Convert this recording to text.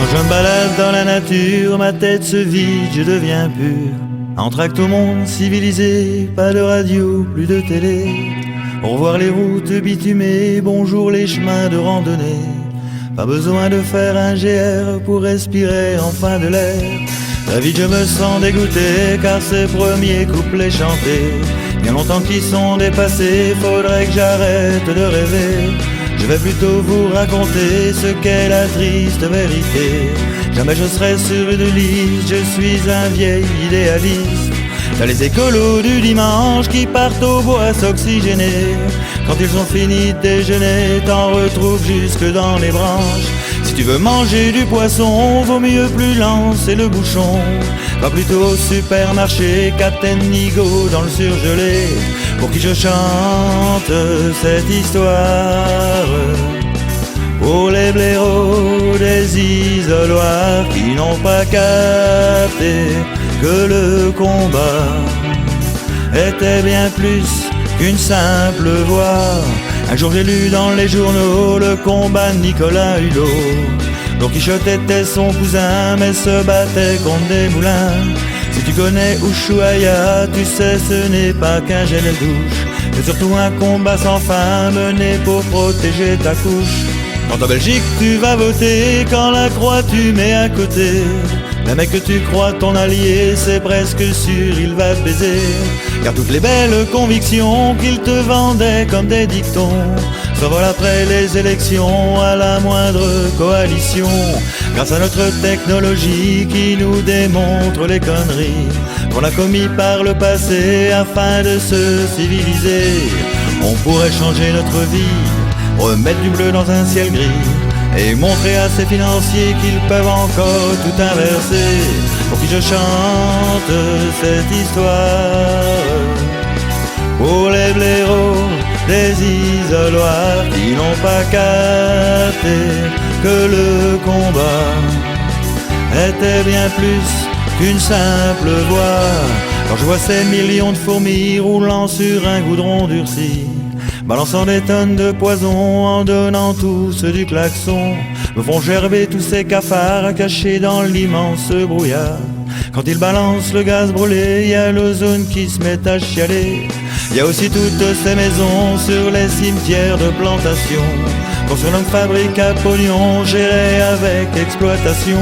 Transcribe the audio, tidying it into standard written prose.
Quand je me balade dans la nature, ma tête se vide, je deviens pur. Entracte au monde civilisé, pas de radio, plus de télé. Pour voir les routes bitumées, bonjour les chemins de randonnée. Pas besoin de faire un GR pour respirer enfin de l'air. Très vite je me sens dégoûté car ces premiers couplets chantés, bien longtemps qu'ils sont dépassés, faudrait que j'arrête de rêver. Je vais plutôt vous raconter ce qu'est la triste vérité. Jamais je serai sur une liste, je suis un vieil idéaliste. T'as les écolos du dimanche qui partent au bois s'oxygéner. Quand ils ont fini de déjeuner, t'en retrouves jusque dans les branches. Si tu veux manger du poisson, vaut mieux plus lancer le bouchon. Va plutôt au supermarché, Captain Nigo dans le surgelé, pour qui je chante cette histoire. Pour les blaireaux des isoloirs qui n'ont pas capté que le combat était bien plus qu'une simple voix. Un jour j'ai lu dans les journaux le combat de Nicolas Hulot. Don Quichotte était son cousin mais se battait contre des moulins. Si tu connais Ushuaïa, tu sais ce n'est pas qu'un gel de douche. C'est surtout un combat sans fin mené pour protéger ta couche. Quand en Belgique tu vas voter, quand la croix tu mets à côté, le mec que tu crois ton allié, c'est presque sûr il va te baiser. Car toutes les belles convictions qu'il te vendait comme des dictons s'envolent après les élections à la moindre coalition. Grâce à notre technologie qui nous démontre les conneries qu'on a commis par le passé afin de se civiliser, on pourrait changer notre vie, remettre du bleu dans un ciel gris et montrer à ces financiers qu'ils peuvent encore tout inverser. Pour qui je chante cette histoire. Pour les blaireaux des isoloirs qui n'ont pas capté que le combat était bien plus qu'une simple voix. Quand je vois ces millions de fourmis roulant sur un goudron durci, balançant des tonnes de poison, en donnant tous du klaxon, me font gerber tous ces cafards cachés dans l'immense brouillard. Quand ils balancent le gaz brûlé, y a l'ozone qui se met à chialer. Y a aussi toutes ces maisons sur les cimetières de plantation qu'on surnomme fabrique à pognon, gérée avec exploitation.